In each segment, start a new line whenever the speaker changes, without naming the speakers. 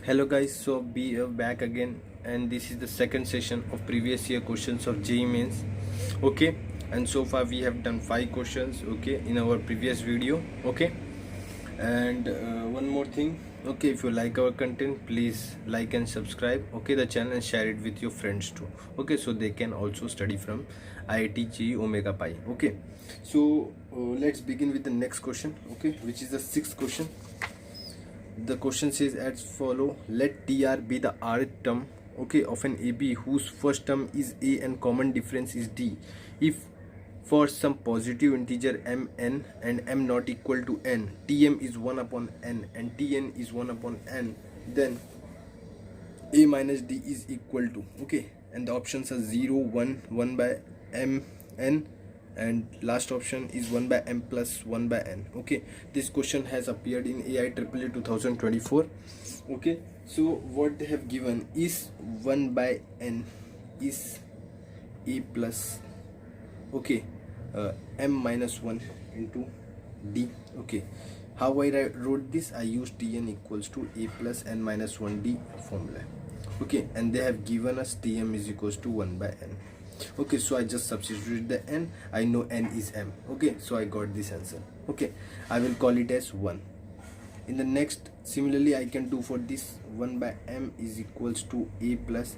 Hello guys, so we are back again, and this is the second session of previous year questions of JEE Mains. Okay, and so far we have done 5 questions, okay, in our previous video. Okay, and one more thing, okay, if you like our content, please like and subscribe, okay, the channel, and share it with your friends too, okay, so they can also study from IIT JEE Omega Pi. Okay, so let's begin with the next question, okay, which is the 6th question. The question says as follow: let TR be the rth term, okay, of an AB whose first term is A and common difference is D. If for some positive integer mn and m not equal to n, Tm is 1 upon n and Tn is 1 upon n, then A minus D is equal to, okay, and the options are 0, 1, 1 by mn, and last option is 1 by m plus 1 by n. Okay, this question has appeared in AIEEE 2024. Okay, so what they have given is 1 by n is a plus, okay, m minus 1 into d. Okay, how I wrote this, I used Tn equals to a plus n minus 1d formula. Okay, and they have given us Tm is equals to 1 by n. Okay, so I just substituted the n. I know n is m. Okay, so I got this answer. Okay, I will call it as 1. In the next, similarly I can do for this, 1 by m is equals to a plus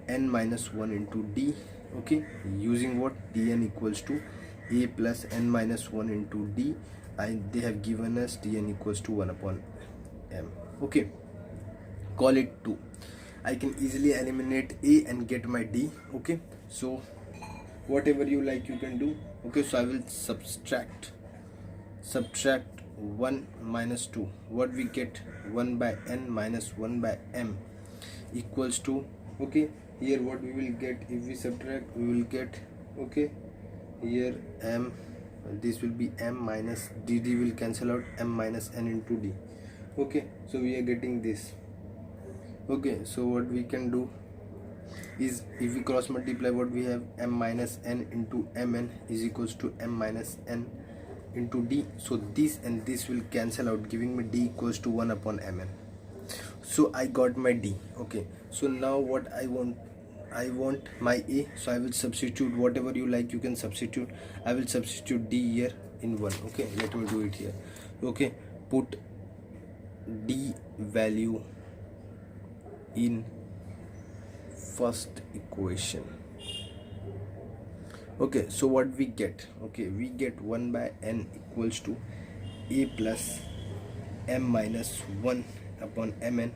n minus 1 into d. Okay, using what? Tn equals to a plus n minus 1 into d, and they have given us Tn equals to 1 upon m. Okay, call it 2. I can easily eliminate a and get my d. Okay, so whatever you like you can do. Okay, so I will subtract 1 minus 2. What we get? 1 by n minus 1 by m equals to, okay, here what we will get, if we subtract we will get, okay, here m, this will be m minus d will cancel out, m minus n into d. Okay, so we are getting this. Okay, so what we can do is, if we cross multiply, what we have, m minus n into mn is equals to m minus n into d. So this and this will cancel out, giving me d equals to 1 upon mn. So I got my d. Okay, so now what I want my a, so I will substitute whatever you like you can substitute. I will substitute d here in 1. Okay, let me do it here. Okay, put d value in first equation. Okay, so what we get? Okay, we get 1 by n equals to a plus m minus 1 upon mn,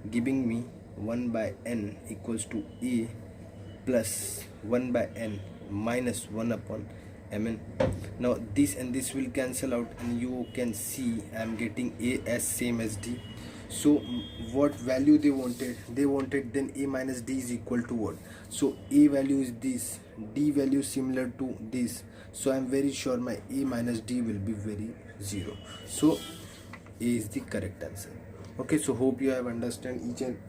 giving me 1 by n equals to a plus 1 by n minus 1 upon mn. Now this and this will cancel out, and you can see I am getting a as same as d. So what value they wanted then a minus d is equal to what? So a value is this, d value similar to this, so I am very sure my a minus d will be very 0. So a is the correct answer. Okay, so hope you have understand each and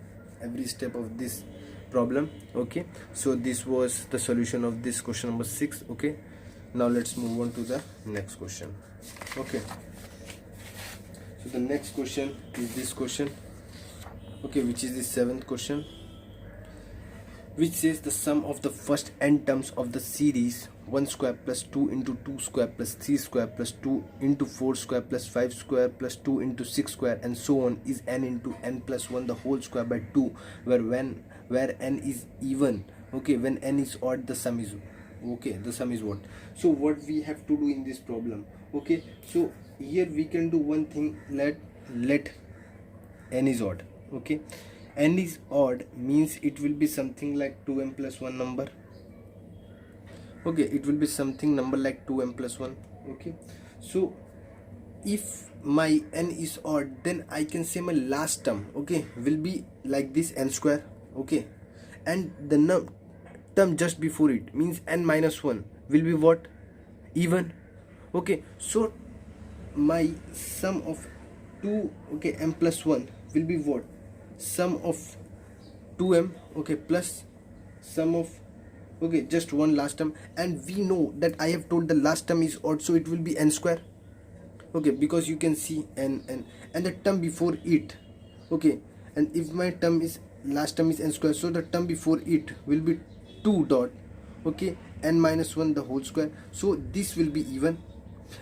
every step of this problem. Okay, so this was the solution of this question number 6. Okay, now let's move on to the next question. Okay, so the next question is this question, okay, which is the 7th question, which says the sum of the first n terms of the series 1 square plus 2 into 2 square plus 3 square plus 2 into 4 square plus 5 square plus 2 into 6 square and so on is n into n plus 1 the whole square by 2, where n is even. Okay, when n is odd, the sum is, okay, the sum is what? So what we have to do in this problem? Okay, so here we can do one thing, let n is odd. Okay, n is odd means it will be something like 2m plus 1 number. Okay, it will be something number like 2m plus 1. Okay, so if my n is odd, then I can say my last term, okay, will be like this, n square. Okay, and the term just before it means n minus 1 will be what? Even. Okay, so my sum of 2, okay, m plus 1 will be what? Sum of 2m, okay, plus sum of, okay, just one last term, and we know that I have told the last term is odd, so it will be n square. Okay, because you can see n and the term before it, okay, and if my term is last term is n square, so the term before it will be 2 dot, okay, n minus 1 the whole square. So this will be even,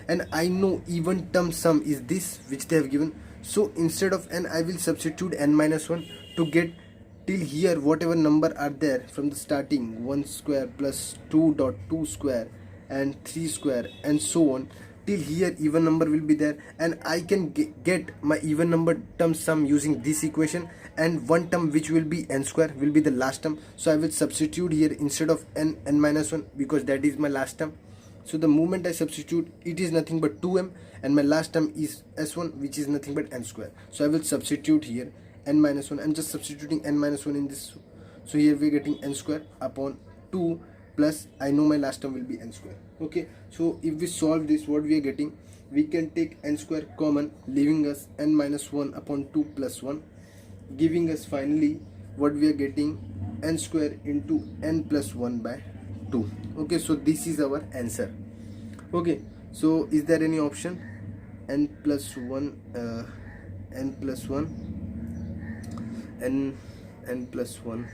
and I know even term sum is this which they have given. So instead of n, I will substitute n minus 1 to get till here whatever number are there from the starting, 1 square plus 2 dot 2 square and 3 square and so on, till here even number will be there, and I can get my even number term sum using this equation, and one term which will be n square will be the last term. So I will substitute here instead of n minus 1 because that is my last term. So the moment I substitute, it is nothing but 2m, and my last term is s1 which is nothing but n square. So I will substitute here n minus 1. I'm just substituting n minus 1 in this. So here we are getting n square upon 2 plus I know my last term will be n square. Okay, so if we solve this, what we are getting, we can take n square common, leaving us n minus 1 upon 2 plus 1, giving us finally what we are getting, n square into n plus 1 by 2. Okay, so this is our answer. Okay, so is there any option? N plus 1 n plus 1 n plus 1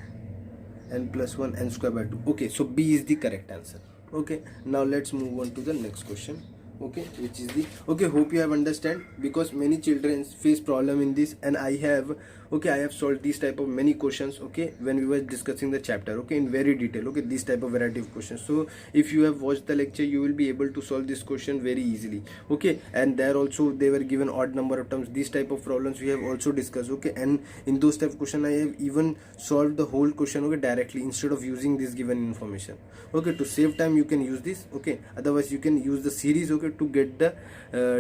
n plus 1 n square by 2. Okay, so B is the correct answer. Okay, now let's move on to the next question. Okay, which is the, okay, hope you have understand, because many children face problem in this, and I have, okay, I have solved these type of many questions, okay, when we were discussing the chapter, okay, in very detail, okay, this type of variety of questions. So if you have watched the lecture, you will be able to solve this question very easily. Okay, and there also they were given odd number of terms, these type of problems we have also discussed. Okay, and in those type of question I have even solved the whole question, okay, directly instead of using this given information. Okay, to save time you can use this, okay, otherwise you can use the series, okay, to get the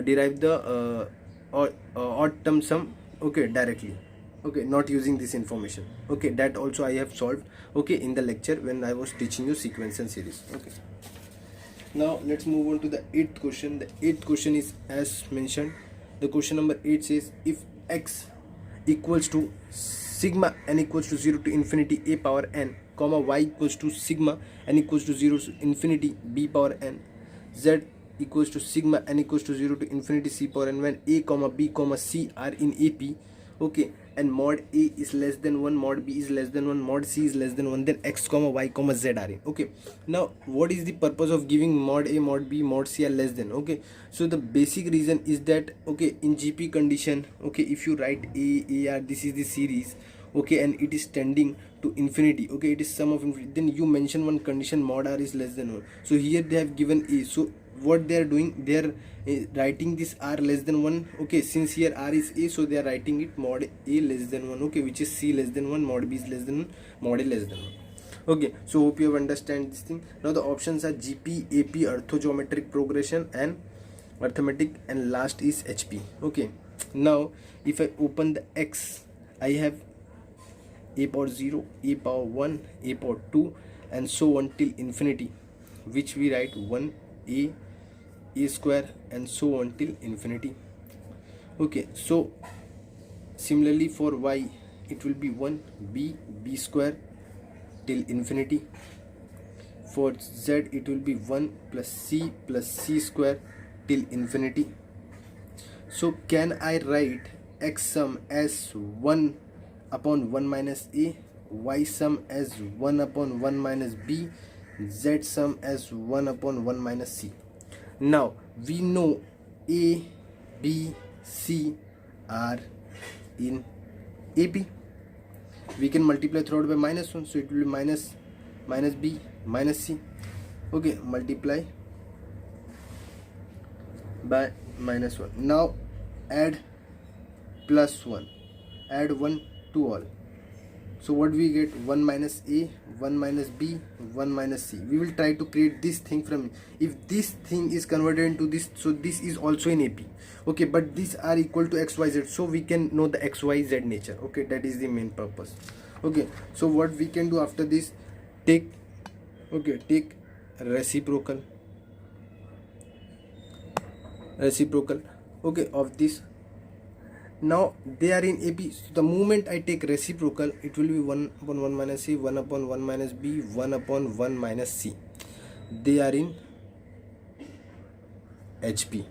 derive the odd term sum, okay, directly, okay, not using this information. Okay, that also I have solved, okay, in the lecture when I was teaching you sequence and series. Okay, now let's move on to the 8th question. The 8th question is as mentioned. The question number 8 says, if x equals to sigma n equals to 0 to infinity a power n, comma y equals to sigma n equals to 0 to infinity b power n, z equals to sigma n equals to 0 to infinity c power n, when a comma b comma c are in AP, okay, and mod a is less than 1, mod b is less than 1, mod c is less than 1, then x comma y comma z are in. Okay, now what is the purpose of giving mod a, mod b, mod c are less than? Okay, so the basic reason is that, okay, in GP condition, okay, if you write a r, this is the series, okay, and it is tending to infinity, okay, it is sum of infinity, then you mention one condition, mod r is less than 1. So here they have given a, so what they are doing, they are writing this r less than 1, okay, since here r is a, so they are writing it mod a less than 1, okay, which is c less than 1, mod b is less than 1, mod a less than 1. Okay, so hope you have understand this thing. Now the options are GP, AP, orthogeometric progression, and arithmetic, and last is HP. Okay, now if I open the x, I have a power 0, a power 1, a power 2, and so on till infinity, which we write 1a square and so on till infinity. Okay, so similarly for y it will be 1b square till infinity. For z it will be 1 plus c square till infinity. So can I write x sum as 1 upon 1 minus a, y sum as 1 upon 1 minus b, z sum as 1 upon 1 minus c? Now we know a, b, c are in AP. We can multiply throughout by minus 1, so it will be minus b minus c. Okay, multiply by minus 1. Now add plus 1, add 1 to all. So what we get, 1 minus a, 1 minus b, 1 minus c. We will try to create this thing from, if this thing is converted into this, so this is also in AP. Okay, but these are equal to x, y, z, so we can know the x, y, z nature. Okay, that is the main purpose. Okay, so what we can do after this, take reciprocal, okay, of this. Now they are in AP, so the moment I take reciprocal, it will be 1 upon 1 minus c, 1 upon 1 minus b, 1 upon 1 minus c. They are in HP.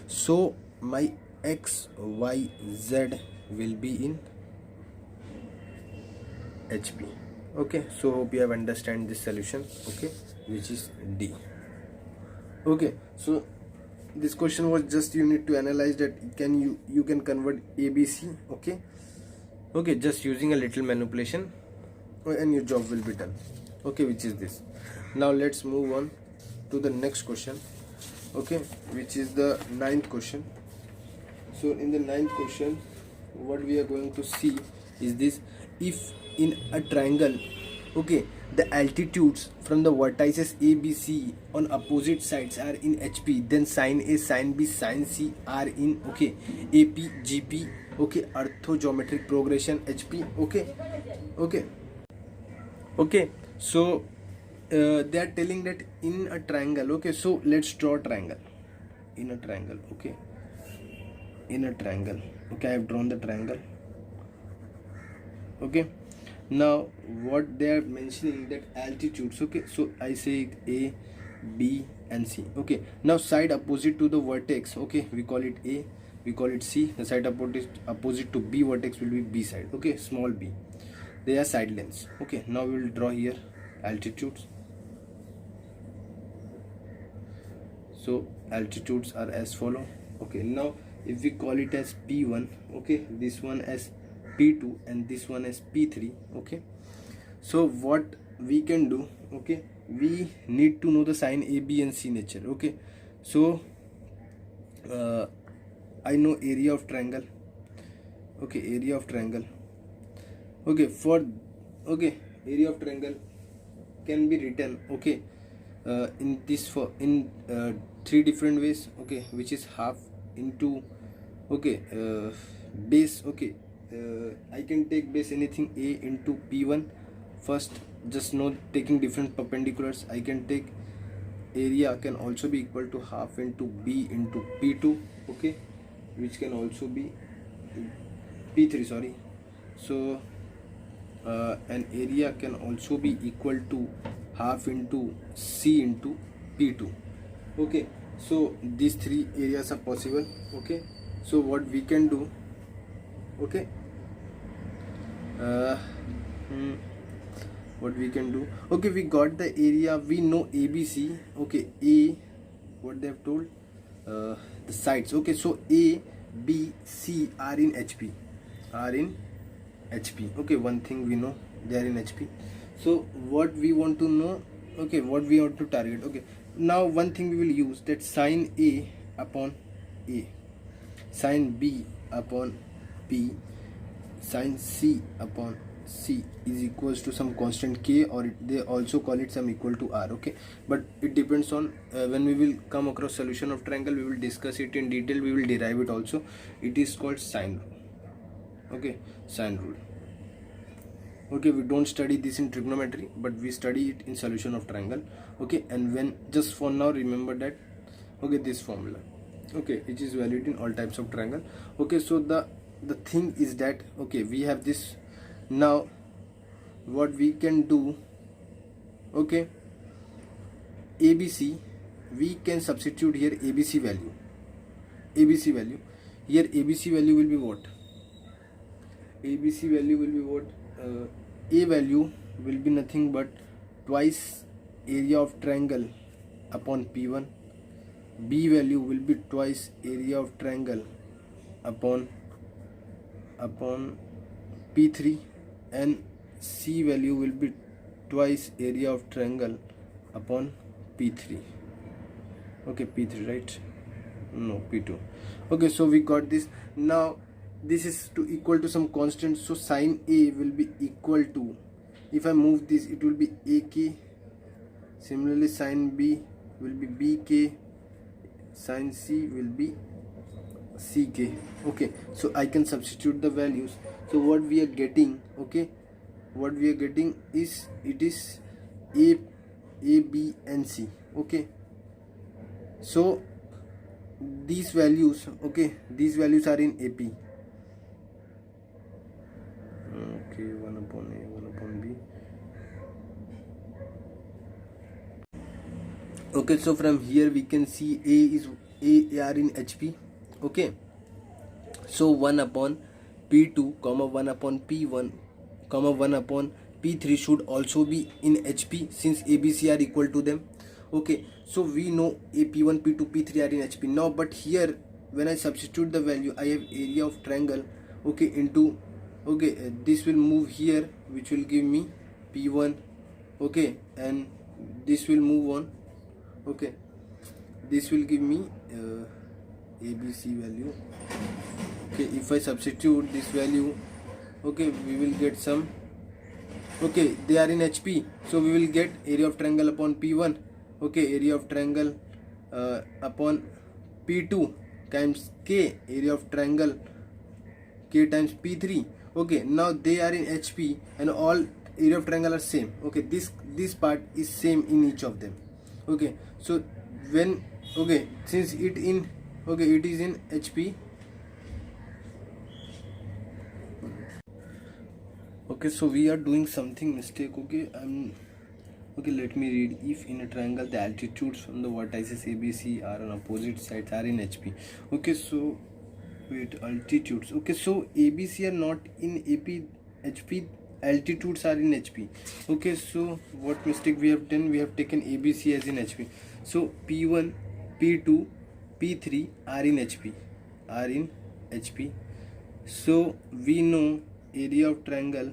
So my x, y, z will be in HP. Okay, so hope you have understand this solution, okay, which is D. Okay, so this question was just you need to analyze that can you can convert ABC, okay, just using a little manipulation, and your job will be done, okay, which is this. Now let's move on to the next question, okay, which is the 9th question. So in the 9th question, what we are going to see is this: if in a triangle, okay, the altitudes from the vertices A, B, C on opposite sides are in HP, then sine A, sine B, sine C are in, okay, AP, GP, okay, orthogeometric progression HP, okay. So they are telling that in a triangle, okay, so let's draw a triangle. In a triangle, okay, I have drawn the triangle, okay. Now what they are mentioning that altitudes, okay, so I say A, B and C, okay. Now side opposite to the vertex, okay, we call it A, we call it C. The side opposite to B vertex will be B side, okay, small b. They are side lengths, okay. Now we will draw here altitudes. So altitudes are as follow, okay. Now if we call it as P1, okay, this one as P2 and this one as P3, okay. So what we can do, okay, we need to know the sine A, B and C nature, okay. So I know area of triangle, okay, area of triangle, okay. For, okay, area of triangle can be written, okay, in this for in 3 different ways, okay, which is half into, okay, base, okay. I can take base anything A into P1 first, just know taking different perpendiculars. I can take area can also be equal to half into B into P2, okay, which can also be P3, sorry. So an area can also be equal to half into C into P2, okay. So these 3 areas are possible, okay. So what we can do, okay, what we can do, okay, we got the area, we know ABC, okay. A, what they have told, the sides, okay. So A, B, C are in HP, okay. One thing we know, they are in HP. So what we want to know, okay, what we want to target, okay. Now one thing we will use, that sine A upon A, sine B upon B, sine C upon C is equals to some constant K, or they also call it some equal to R, okay. But it depends on when we will come across solution of triangle, we will discuss it in detail, we will derive it also. It is called sine rule, okay, sine rule, okay. We don't study this in trigonometry, but we study it in solution of triangle, okay. And when, just for now, remember that, okay, this formula, okay, which is valid in all types of triangle, okay. So the thing is that, okay, we have this. Now what we can do, okay, ABC, we can substitute here ABC value, here ABC value will be what, ABC value will be what, A value will be nothing but twice area of triangle upon P1, B value will be twice area of triangle upon P3, and C value will be twice area of triangle upon P3, okay. P3, right? No, P2, okay. So we got this. Now this is to equal to some constant, so sine A will be equal to, if I move this, it will be AK. Similarly sine B will be BK, sine C will be CK, okay. So I can substitute the values. So what we are getting, okay, what we are getting is, it is A, B and C, okay. So these values, okay, these values are in AP, okay, 1 upon A, 1 upon B, okay. So from here we can see A are in HP, okay. So 1 upon P2 comma 1 upon P1 comma 1 upon P3 should also be in HP since ABC are equal to them. Okay, so we know a P1, P2, P3 are in HP now, but here when I substitute the value, I have area of triangle, okay, into, okay, this will move here, which will give me P1, okay, and this will move on, okay, this will give me ABC value. Okay, if I substitute this value, okay, we will get some, okay, they are in HP, so we will get area of triangle upon P1, okay, area of triangle upon P2 times K, area of triangle K times P3. Okay, now they are in HP and all area of triangle are same. Okay, this part is same in each of them. Okay, so when, okay, since it in, okay, it is in HP. Okay, so we are doing something mistake. Okay, okay, let me read. If in a triangle the altitudes from the vertices ABC are on opposite sides are in HP. Okay, so wait, altitudes. Okay, so ABC are not in HP, altitudes are in HP. Okay, so what mistake we have done? We have taken ABC as in HP. So P1, P2, P3 are in HP. So we know area of triangle,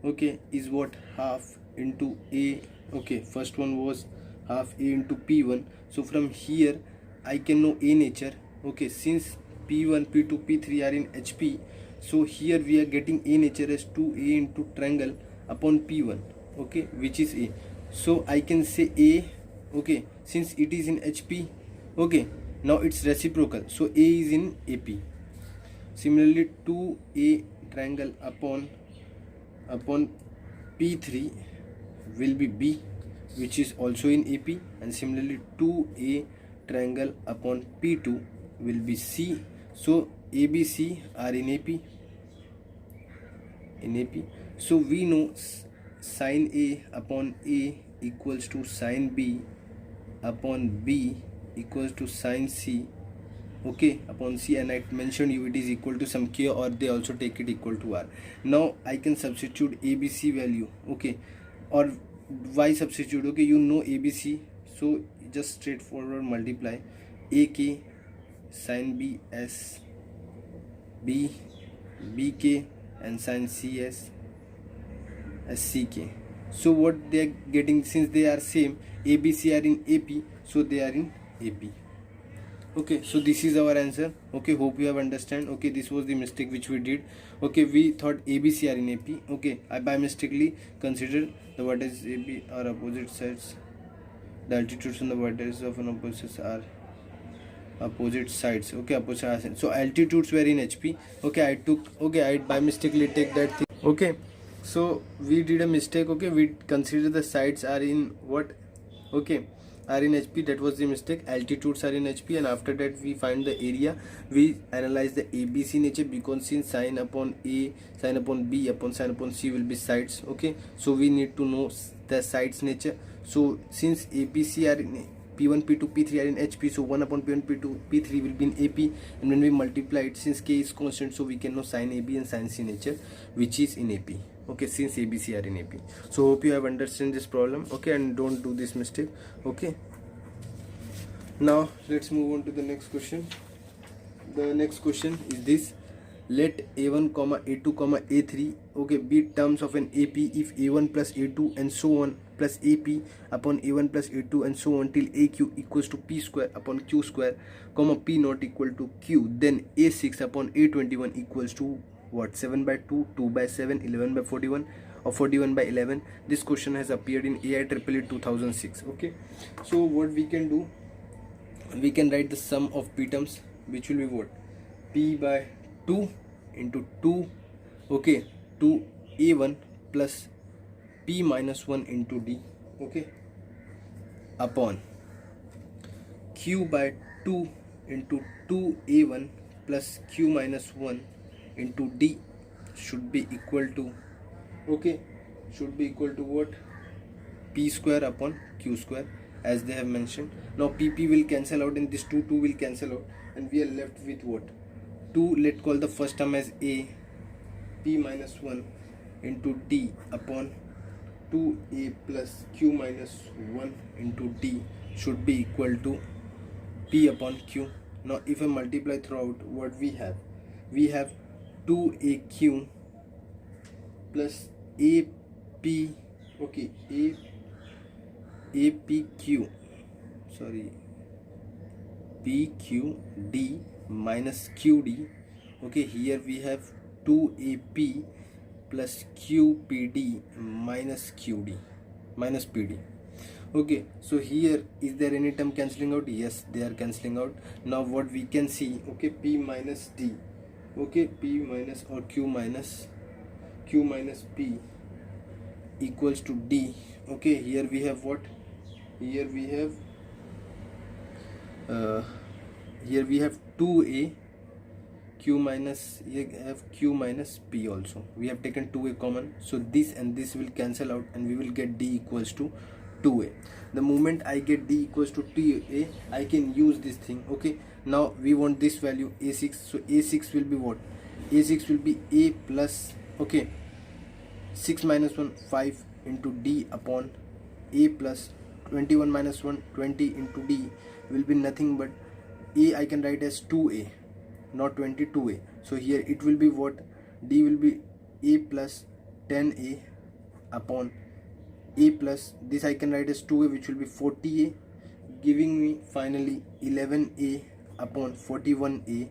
okay, is what? Half into A. Okay, first one was half A into P1. So from here I can know A nature. Okay, since P1, P2, P3 are in HP, so here we are getting A nature as 2A into triangle upon P1, okay, which is A. So I can say A, okay, since it is in HP, okay, now it's reciprocal, so A is in AP. Similarly 2A triangle upon P3 will be B, which is also in AP, and similarly 2A triangle upon P2 will be C. So ABC are in AP. So we know sine A upon A equals to sine B upon B equals to sine C, okay, upon C, and I mentioned you it is equal to some K, or they also take it equal to R. Now I can substitute ABC value, okay, or why substitute? Okay, you know ABC, so just straightforward multiply AK sin B as B, BK, and sin C as CK. So what they are getting, since they are same, ABC are in AP, so they are in AP. Okay, so this is our answer. Okay, hope you have understand. Okay, this was the mistake which we did. Okay, we thought ABC are in AP. Okay, I by mistakenly considered the vertices AB are opposite sides. The altitudes on the vertices of an opposite are opposite sides. Okay, opposite sides. So altitudes were in HP. Okay, I by mistakenly take that thing. Okay, so we did a mistake. Okay, we consider the sides are in what? Okay, are in HP. That was the mistake. Altitudes are in HP, and after that we find the area. We analyze the ABC nature, because since sine upon A, sine upon B upon sine upon C will be sides. Okay, so we need to know the sides nature. So since ABC are in P1, P2, P3 are in HP, so 1 upon P1, P2, P3 will be in AP, and when we multiply it, since K is constant, so we can know sine AB and sine C nature, which is in AP. Okay, since ABC are in AP. So hope you have understand this problem. Okay, and don't do this mistake. Okay, now let's move on to the next question. The next question is this: let A1, A2, A3, okay, be terms of an AP if A1 plus A2 and so on plus AP upon A1 plus A2 and so on till AQ equals to P square upon Q square, P not equal to Q. Then A6 upon A21 equals to what? 7 by 2, 2 by 7, 11 by 41, or 41 by 11. This question has appeared in AIEEE 2006. Okay, so what we can do, we can write the sum of P terms, which will be what? P by 2 into 2, okay, to A1 plus P minus 1 into D, okay, upon Q by 2 into 2A1 plus Q minus 1 into D should be equal to, okay, should be equal to what? P square upon Q square, as they have mentioned. Now PP will cancel out, and this 2 will cancel out, and we are left with what? 2, let's call the first term as A, P minus 1 into D upon 2a plus q minus 1 into D should be equal to P upon Q. Now if I multiply throughout, what we have? We have 2aq plus AP, okay, APQ, sorry, PQD minus QD. Okay, here we have 2AP plus QPD minus QD minus PD. Okay, so here is there any term cancelling out? Yes, they are cancelling out. Now what we can see, okay, P minus D, okay, P minus or Q minus P equals to D. Okay, here we have what? Here we have 2a q minus, here have q minus p also. We have taken 2a common, so this and this will cancel out and we will get D equals to 2a. The moment I get D equals to 2a, I can use this thing. Okay, now we want this value a6, so a6 will be what? A6 will be a plus, okay, 6 minus 1 5 into D upon a plus 21 minus 1 20 into D will be nothing but a I can write as 2a, not 22a. So here it will be what? D will be a plus 10a upon a plus this I can write as 2a, which will be 40a, giving me finally 11a upon 41a.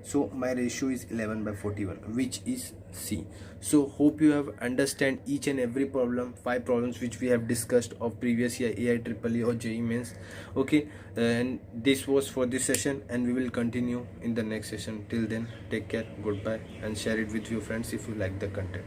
So my ratio is 11 by 41, which is C. So hope you have understand each and every problem, 5 problems which we have discussed of previous year AIEEE or JEE mains. Okay, and this was for this session, and we will continue in the next session. Till then, take care, goodbye, and share it with your friends if you like the content.